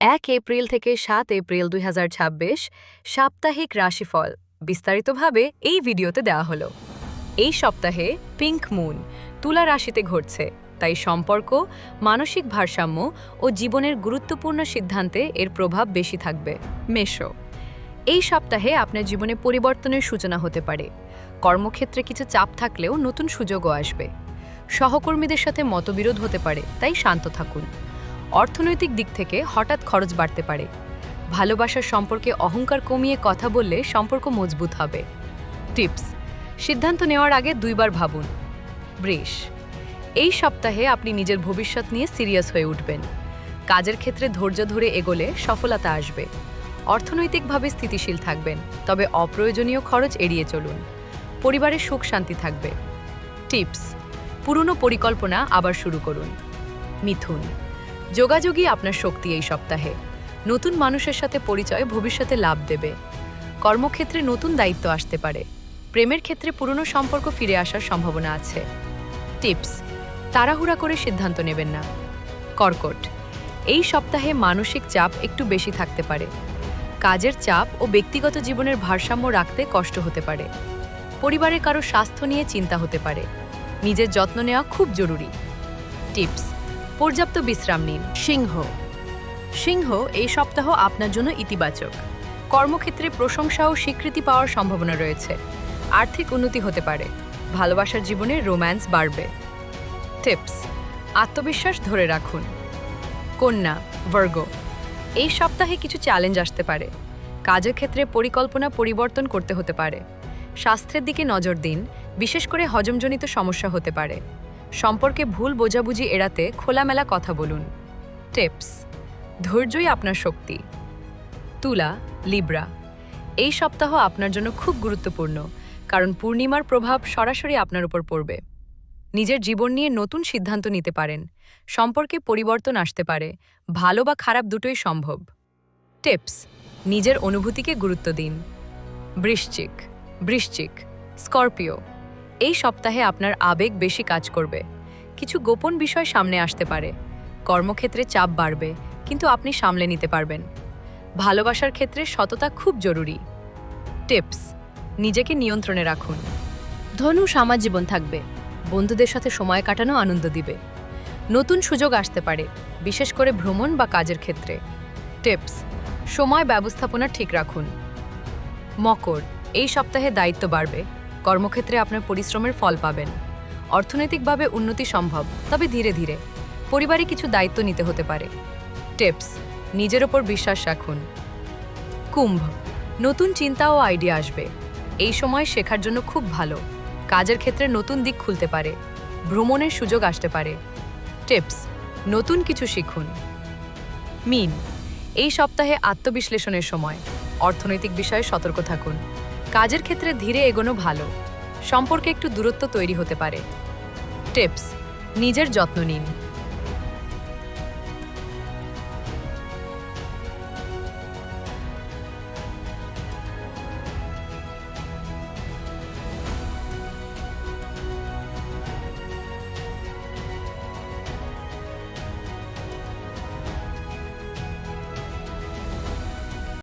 1 April থেকে 7 April 2026 সাপ্তাহিক রাশিফল বিস্তারিতভাবে এই ভিডিওতে দেওয়া হলো। এই সপ্তাহে পিঙ্ক মুন তুলা রাশিতে ঘটছে, তাই সম্পর্ক, মানসিক ভারসাম্য ও জীবনের গুরুত্বপূর্ণ সিদ্ধান্তে এর প্রভাব বেশি থাকবে। মেষ, এই সপ্তাহে আপনার জীবনে পরিবর্তনের সূচনা হতে পারে। কর্মক্ষেত্রে কিছু চাপ থাকলেও নতুন সুযোগও আসবে। সহকর্মীদের সাথে মতবিরোধ হতে পারে, তাই শান্ত থাকুন। অর্থনৈতিক দিক থেকে হঠাৎ খরচ বাড়তে পারে। ভালোবাসার সম্পর্কে অহংকার কমিয়ে কথা বললে সম্পর্ক মজবুত হবে। টিপস: সিদ্ধান্ত নেওয়ার আগে দুইবার ভাবুন। বৃষ, এই সপ্তাহে আপনি নিজের ভবিষ্যৎ নিয়ে সিরিয়াস হয়ে উঠবেন। কাজের ক্ষেত্রে ধৈর্য ধরে এগোলে সফলতা আসবে। অর্থনৈতিকভাবে স্থিতিশীল থাকবেন, তবে অপ্রয়োজনীয় খরচ এড়িয়ে চলুন। পরিবারে সুখ শান্তি থাকবে। টিপস: পুরনো পরিকল্পনা আবার শুরু করুন। মিথুন, যোগাযোগই আপনার শক্তি। এই সপ্তাহে নতুন মানুষের সাথে পরিচয় ভবিষ্যতে লাভ দেবে। কর্মক্ষেত্রে নতুন দায়িত্ব আসতে পারে। প্রেমের ক্ষেত্রে পুরনো সম্পর্ক ফিরে আসার সম্ভাবনা আছে। টিপস: তাড়াহুড়া করে সিদ্ধান্ত নেবেন না। কর্কট, এই সপ্তাহে মানসিক চাপ একটু বেশি থাকতে পারে। কাজের চাপ ও ব্যক্তিগত জীবনের ভারসাম্য রাখতে কষ্ট হতে পারে। পরিবারের কারো স্বাস্থ্য নিয়ে চিন্তা হতে পারে। নিজের যত্ন নেওয়া খুব জরুরি। টিপস: পর্যাপ্ত বিশ্রাম নিন। সিংহ, এই সপ্তাহ আপনার জন্য ইতিবাচক। কর্মক্ষেত্রে প্রশংসা ও স্বীকৃতি পাওয়ার সম্ভাবনা রয়েছে। আর্থিক উন্নতি হতে পারে। ভালোবাসার জীবনে রোম্যান্স বাড়বে। টিপস: আত্মবিশ্বাস ধরে রাখুন। কন্যা, ভার্গ, এই সপ্তাহে কিছু চ্যালেঞ্জ আসতে পারে। কাজের ক্ষেত্রে পরিকল্পনা পরিবর্তন করতে হতে পারে। স্বাস্থ্যের দিকে নজর দিন, বিশেষ করে হজমজনিত সমস্যা হতে পারে। সম্পর্কে ভুল বোঝাবুঝি এড়াতে খোলামেলা কথা বলুন। টিপস: ধৈর্যই আপনার শক্তি। তুলা, লিব্রা, এই সপ্তাহ আপনার জন্য খুব গুরুত্বপূর্ণ, কারণ পূর্ণিমার প্রভাব সরাসরি আপনার উপর পড়বে। নিজের জীবন নিয়ে নতুন সিদ্ধান্ত নিতে পারেন। সম্পর্কে পরিবর্তন আসতে পারে। ভালো বা খারাপ দুটোই সম্ভব। টিপস: নিজের অনুভূতিকে গুরুত্ব দিন। বৃশ্চিক, স্করপিও, এই সপ্তাহে আপনার আবেগ বেশি কাজ করবে। কিছু গোপন বিষয় সামনে আসতে পারে। কর্মক্ষেত্রে চাপ বাড়বে, কিন্তু আপনি সামলে নিতে পারবেন। ভালোবাসার ক্ষেত্রে সততা খুব জরুরি। টিপস: নিজেকে নিয়ন্ত্রণে রাখুন। ধনু, সমাজ জীবন থাকবে। বন্ধুদের সাথে সময় কাটানো আনন্দ দিবে। নতুন সুযোগ আসতে পারে, বিশেষ করে ভ্রমণ বা কাজের ক্ষেত্রে। টিপস: সময় ব্যবস্থাপনা ঠিক রাখুন। মকর, এই সপ্তাহে দায়িত্ব বাড়বে। কর্মক্ষেত্রে আপনার পরিশ্রমের ফল পাবেন। অর্থনৈতিকভাবে উন্নতি সম্ভব, তবে ধীরে ধীরে। পরিবারে কিছু দায়িত্ব নিতে হতে পারে। টিপস: নিজের ওপর বিশ্বাস রাখুন। কুম্ভ, নতুন চিন্তা ও আইডিয়া আসবে। এই সময় শেখার জন্য খুব ভালো। কাজের ক্ষেত্রে নতুন দিক খুলতে পারে। ভ্রমণের সুযোগ আসতে পারে। টিপস: নতুন কিছু শিখুন। মীন, এই সপ্তাহে আত্মবিশ্লেষণের সময়। অর্থনৈতিক বিষয়ে সতর্ক থাকুন। কাজের ক্ষেত্রে ধীরে এগোনো ভালো। সম্পর্কে একটু দূরত্ব তৈরি হতে পারে। টিপস: নিজের যত্ন নিন।